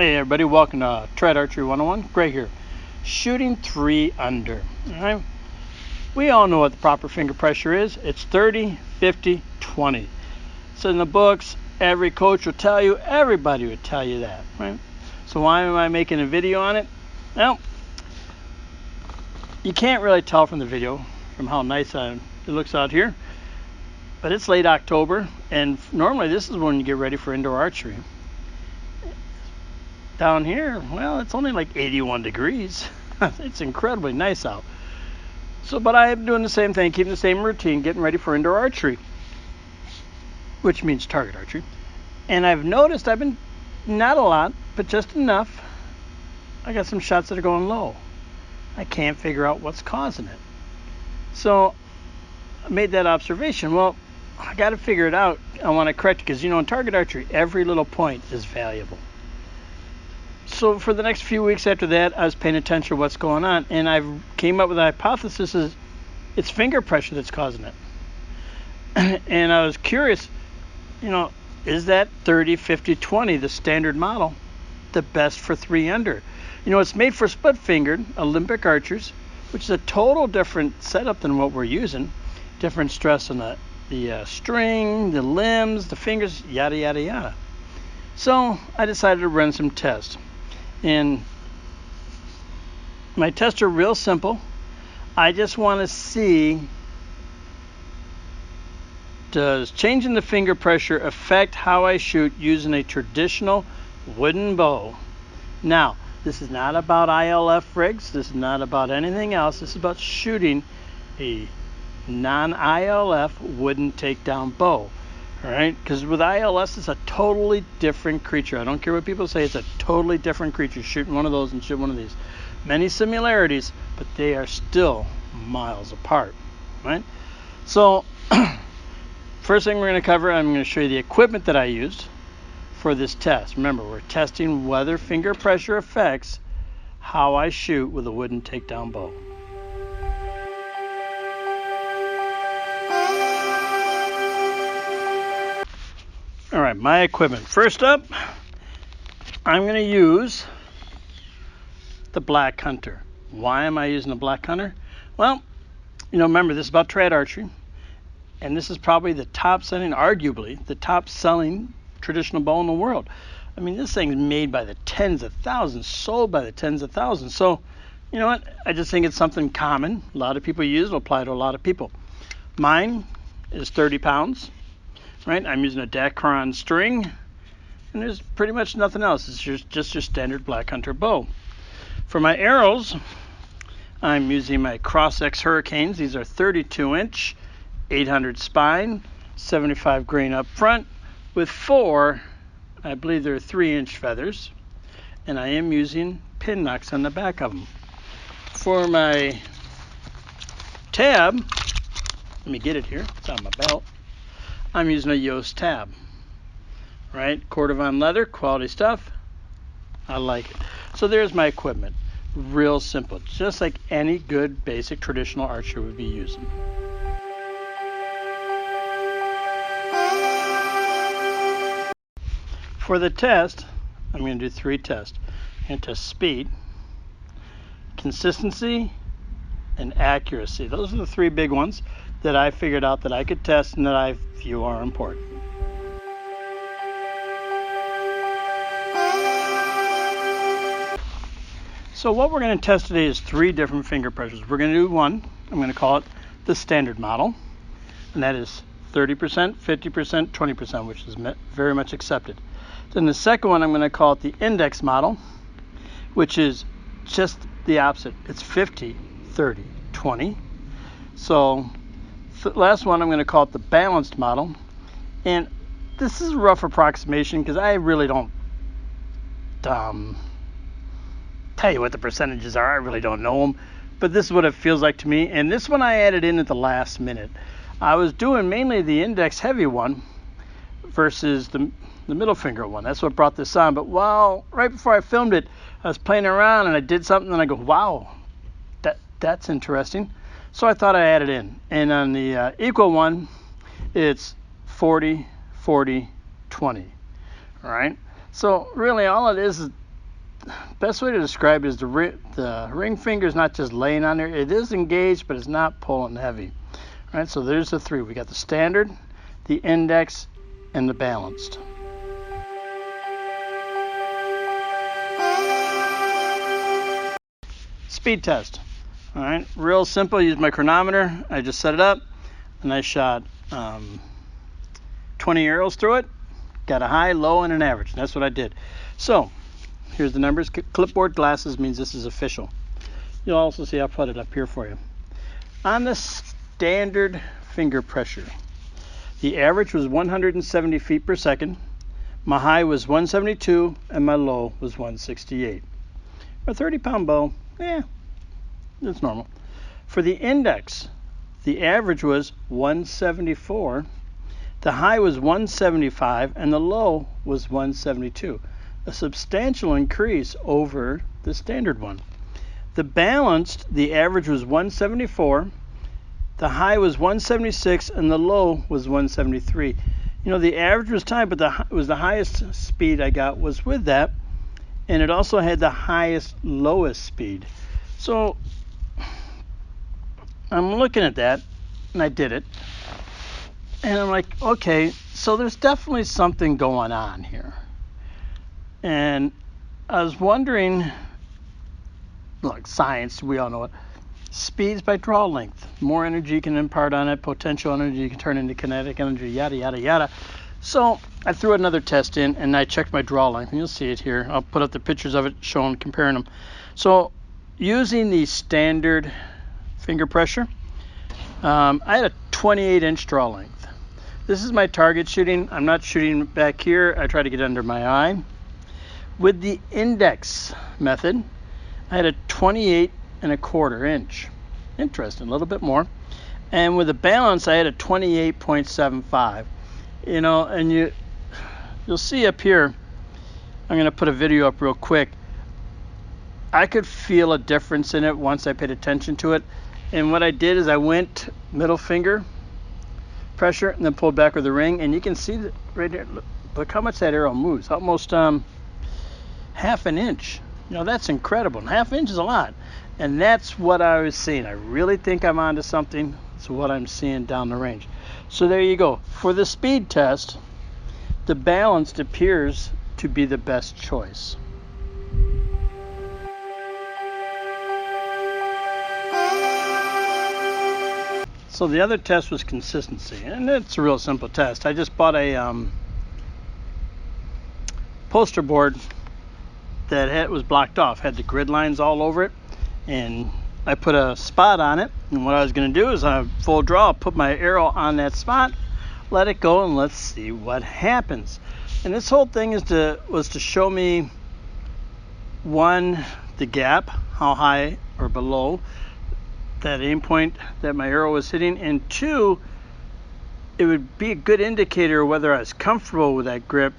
Hey everybody, welcome to Tread Archery 101. Greg here. Shooting 3 under. Alright? We all know what the proper finger pressure is. It's 30, 50, 20. It's in the books. Every coach will tell you. Everybody would tell you that. Right? So why am I making a video on it? Well, you can't really tell from the video from how nice it looks out here. But it's late October, and normally this is when you get ready for indoor archery. Down here, well, it's only like 81 degrees. It's incredibly nice out. But I am doing the same thing, keeping the same routine, getting ready for indoor archery, which means target archery. And I've noticed I've been, not a lot, but just enough. I got some shots that are going low. I can't figure out what's causing it. So I made that observation. Well, I got to figure it out. I want to correct it because, in target archery, every little point is valuable. So for the next few weeks after that, I was paying attention to what's going on, and I came up with a hypothesis is it's finger pressure that's causing it. And I was curious, is that 30, 50, 20, the standard model, the best for 3 under? It's made for split-fingered Olympic archers, which is a total different setup than what we're using. Different stress on the string, the limbs, the fingers, yada, yada, yada. So I decided to run some tests. And my tests are real simple. I just want to see, does changing the finger pressure affect how I shoot using a traditional wooden bow? Now, this is not about ILF rigs. This is not about anything else. This is about shooting a non-ILF wooden takedown bow. All right, because with ILS, it's a totally different creature. I don't care what people say, it's a totally different creature. Shooting one of those and shooting one of these. Many similarities, but they are still miles apart, right? So, first thing we're going to cover, I'm going to show you the equipment that I used for this test. Remember, we're testing whether finger pressure affects how I shoot with a wooden takedown bow. All right, my equipment. First up, I'm going to use the Black Hunter. Why am I using the Black Hunter? Well, remember, this is about trad archery, and this is probably the top-selling, arguably, the top-selling traditional bow in the world. I mean, this thing's made by the tens of thousands, sold by the tens of thousands. So, you know what? I just think it's something common. A lot of people use it. It'll apply to a lot of people. Mine is 30 pounds. Right, I'm using a Dacron string, and there's pretty much nothing else. It's just your standard Black Hunter bow. For my arrows, I'm using my Cross-X Hurricanes. These are 32-inch, 800 spine, 75 grain up front, with 4, I believe they're 3-inch feathers, and I am using pin knocks on the back of them. For my tab, let me get it here. It's on my belt. I'm using a Yost tab, right? Cordovan leather, quality stuff. I like it. So there's my equipment. Real simple, just like any good basic traditional archer would be using. For the test, I'm going to do 3 tests. I'm going to test speed, consistency, and accuracy. Those are the 3 big ones that I figured out that I could test and that I view are important. So what we're going to test today is 3 different finger pressures. We're going to do one, I'm going to call it the standard model, and that is 30%, 50%, 20%, which is very much accepted. Then the second one, I'm going to call it the index model, which is just the opposite. It's 50, 30, 20. So last one, I'm going to call it the balanced model. And this is a rough approximation because I really don't tell you what the percentages are. I really don't know them. But this is what it feels like to me. And this one I added in at the last minute. I was doing mainly the index heavy one versus the middle finger one. That's what brought this on. But right before I filmed it, I was playing around and I did something and I go, wow, that's interesting. So I thought I added in. And on the equal one, it's 40, 40, 20. All right. So really all it is best way to describe it is the ring finger is not just laying on there. It is engaged, but it's not pulling heavy. All right, so there's the three. We got the standard, the index, and the balanced. Speed test. All right, real simple. Use my chronometer. I just set it up, and I shot 20 arrows through it. Got a high, low, and an average. And that's what I did. So here's the numbers. Clipboard glasses means this is official. You'll also see I'll put it up here for you. On the standard finger pressure, the average was 170 feet per second. My high was 172, and my low was 168. A 30-pound bow, it's normal. For the index, the average was 174, the high was 175, and the low was 172. A substantial increase over the standard one. The balanced, the average was 174, the high was 176, and the low was 173. You know, the average was tight, but it was the highest speed I got was with that, and it also had the highest lowest speed. So I'm looking at that, and I did it, and I'm like, okay, so there's definitely something going on here. And I was wondering, look, science, we all know it. Speeds by draw length. More energy you can impart on it, potential energy you can turn into kinetic energy, yada, yada, yada. So I threw another test in, and I checked my draw length, and you'll see it here. I'll put up the pictures of it showing, comparing them. So using the standard finger pressure, I had a 28-inch draw length. This is my target shooting. I'm not shooting back here. I try to get under my eye. With the index method, I had a 28.25 inch. Interesting, a little bit more. And with the balance, I had a 28.75. You know, and you'll see up here, I'm going to put a video up real quick. I could feel a difference in it once I paid attention to it. And what I did is I went middle finger pressure and then pulled back with the ring, and you can see that right there. Look how much that arrow moves, almost half an inch. You know, that's incredible. And half inch is a lot. And that's what I was seeing. I really think I'm onto something. It's what I'm seeing down the range. So there you go. For the speed test, the balanced appears to be the best choice. So the other test was consistency, and it's a real simple test. I just bought a poster board that was blocked off, had the grid lines all over it, and I put a spot on it. And what I was going to do is on a full draw, I'll put my arrow on that spot, let it go, and let's see what happens. And this whole thing was to show me, one, the gap, how high or below that aim point that my arrow was hitting, and two, it would be a good indicator whether I was comfortable with that grip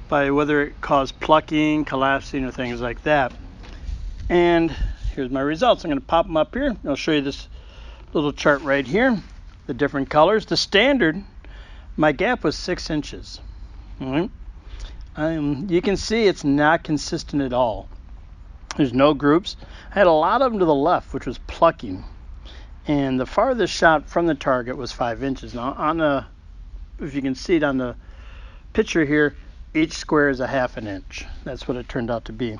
by whether it caused plucking, collapsing, or things like that. And here's my results. I'm going to pop them up here. I'll show you this little chart right here, the different colors. The standard, my gap was 6 inches. All right. You can see it's not consistent at all. There's no groups. I had a lot of them to the left, which was plucking. And the farthest shot from the target was 5 inches. Now, if you can see it on the picture here, each square is a half an inch. That's what it turned out to be.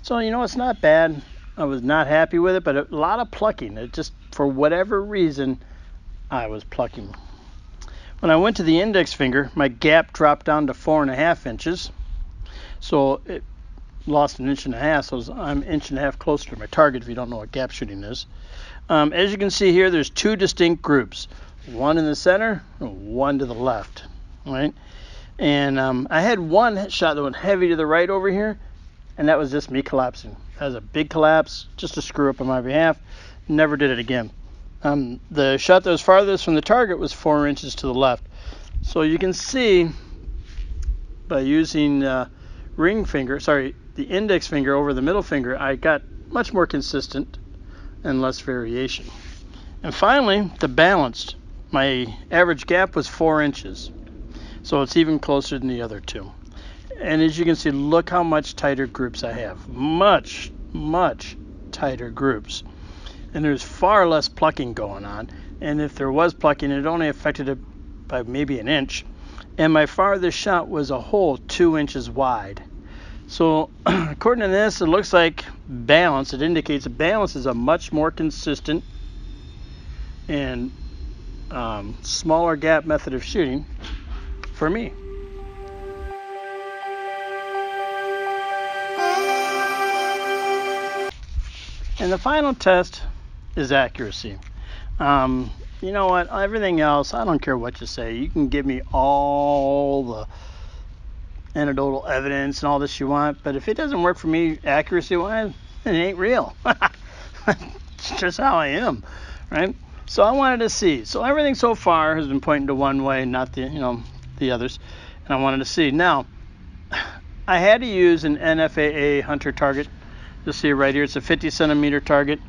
So, you know, it's not bad. I was not happy with it, but a lot of plucking. It just, for whatever reason, I was plucking. When I went to the index finger, my gap dropped down to 4.5 inches. So it lost 1.5 inches, so I'm 1.5 inches closer to my target if you don't know what gap shooting is. As you can see here, there's two distinct groups, one in the center and one to the left, right? And I had one shot that went heavy to the right over here, and that was just me collapsing. That was a big collapse, just a screw up on my behalf. Never did it again. The shot that was farthest from the target was 4 inches to the left. So you can see by using the index finger over the middle finger, I got much more consistent and less variation. And finally, the balanced. My average gap was 4 inches. So it's even closer than the other two. And as you can see, look how much tighter groups I have. Much, much tighter groups. And there's far less plucking going on. And if there was plucking, it only affected it by maybe an inch. And my farthest shot was a hole 2 inches wide. So according to this, it looks like balance. It indicates that balance is a much more consistent and smaller gap method of shooting for me. And the final test is accuracy. You know what? Everything else, I don't care what you say. You can give me all the anecdotal evidence and all this you want, but if it doesn't work for me accuracy-wise, it ain't real. It's just how I am, right? So I wanted to see. So everything so far has been pointing to one way, not the others. And I wanted to see. Now, I had to use an NFAA hunter target. You'll see it right here. It's a 50 centimeter target.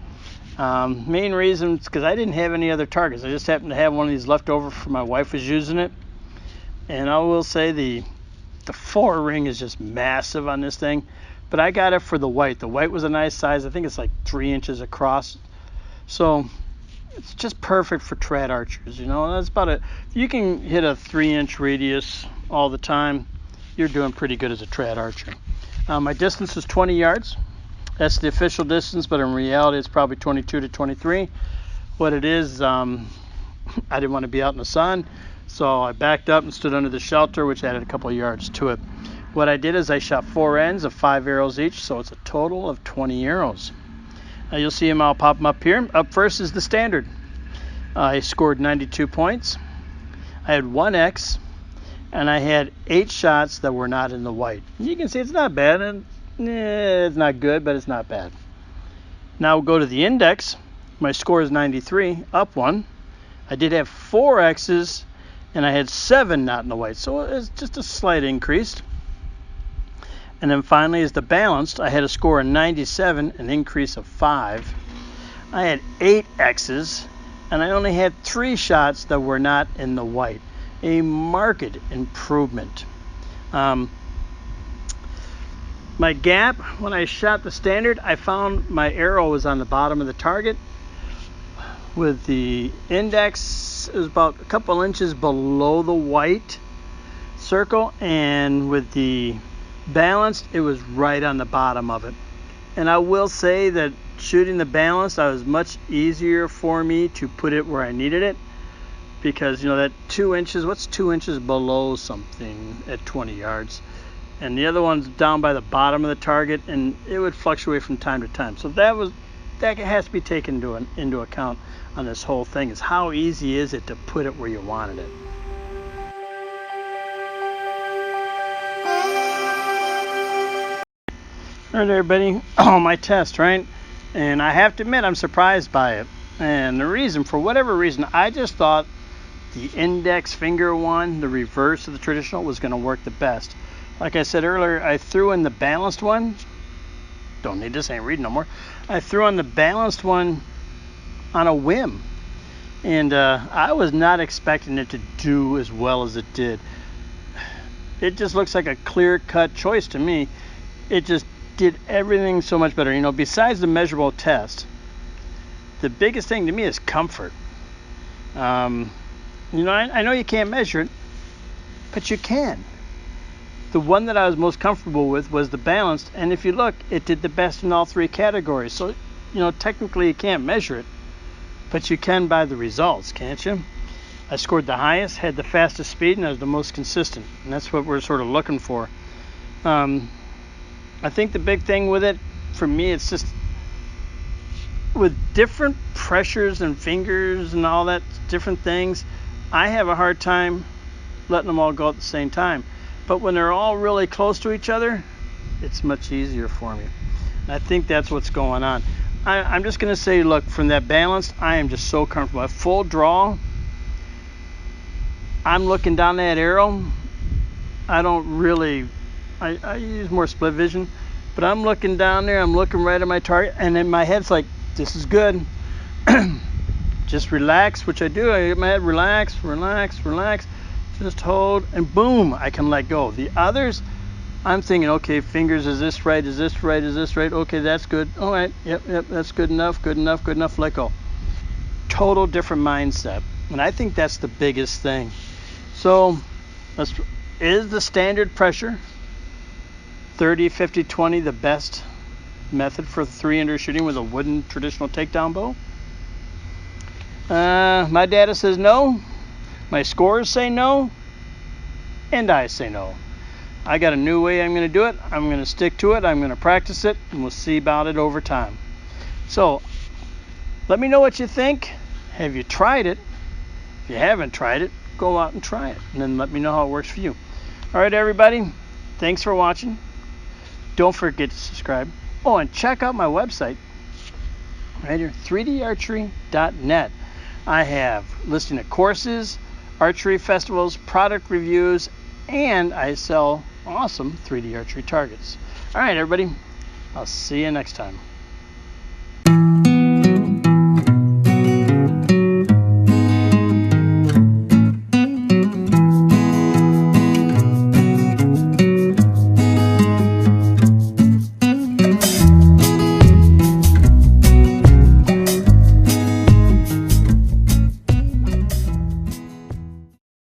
Main reason is because I didn't have any other targets. I just happened to have one of these left over for my wife was using it. And I will say the forering is just massive on this thing. But I got it for the white. The white was a nice size. I think it's like 3 inches across. So it's just perfect for trad archers. That's about it. If you can hit a 3-inch radius all the time, you're doing pretty good as a trad archer. My distance is 20 yards. That's the official distance, but in reality, it's probably 22 to 23. What it is, I didn't want to be out in the sun, so I backed up and stood under the shelter, which added a couple of yards to it. What I did is I shot 4 ends of 5 arrows each, so it's a total of 20 arrows. Now you'll see them, I'll pop them up here. Up first is the standard. I scored 92 points. I had 1 X, and I had 8 shots that were not in the white. You can see it's not bad, and it's not good, but it's not bad. Now we'll go to the index. My score is 93, up 1. I did have 4 X's, and I had 7 not in the white, so it's just a slight increase. And then finally is the balanced. I had a score of 97, an increase of 5. I had 8 X's, and I only had 3 shots that were not in the white. A marked improvement. My gap, when I shot the standard, I found my arrow was on the bottom of the target. With the index, it was about a couple inches below the white circle, and with the balanced, it was right on the bottom of it. And I will say that shooting the balanced, it was much easier for me to put it where I needed it, because that 2 inches, what's 2 inches below something at 20 yards? And the other one's down by the bottom of the target, and it would fluctuate from time to time. So that has to be taken into account on this whole thing, is how easy is it to put it where you wanted it. All right, everybody, my test, right? And I have to admit, I'm surprised by it. And the reason, for whatever reason, I just thought the index finger one, the reverse of the traditional, was going to work the best. Like I said earlier, I threw in the balanced one. Don't need this, ain't reading no more. I threw on the balanced one on a whim. And I was not expecting it to do as well as it did. It just looks like a clear-cut choice to me. It just did everything so much better. Besides the measurable test, the biggest thing to me is comfort. I know you can't measure it, but you can. The one that I was most comfortable with was the balanced, and if you look, it did the best in all 3 categories. So, technically you can't measure it, but you can by the results, can't you? I scored the highest, had the fastest speed, and I was the most consistent, and that's what we're sort of looking for. I think the big thing with it, for me, it's just with different pressures and fingers and all that, different things, I have a hard time letting them all go at the same time. But when they're all really close to each other, it's much easier for me. And I think that's what's going on. I'm just going to say, look, from that balanced, I am just so comfortable. At full draw, I'm looking down that arrow. I don't really, I use more split vision, but I'm looking down there, I'm looking right at my target, and in my head, it's like, this is good. Just relax, which I do. I get my head, relax, just hold, and boom, I can let go. The others, I'm thinking, okay, fingers, is this right? Is this right? Is this right? Okay, that's good. All right, yep, that's good enough, good enough, good enough. Let go. Total different mindset, and I think that's the biggest thing. So, is the standard pressure 30, 50, 20 the best method for 300 shooting with a wooden traditional takedown bow? My data says no. My scores say no. And I say no. I got a new way I'm going to do it. I'm going to stick to it. I'm going to practice it. And we'll see about it over time. So, let me know what you think. Have you tried it? If you haven't tried it, go out and try it. And then let me know how it works for you. All right, everybody. Thanks for watching. Don't forget to subscribe. Oh, and check out my website right here, 3darchery.net. I have listing of courses, archery festivals, product reviews, and I sell awesome 3D archery targets. All right, everybody. I'll see you next time.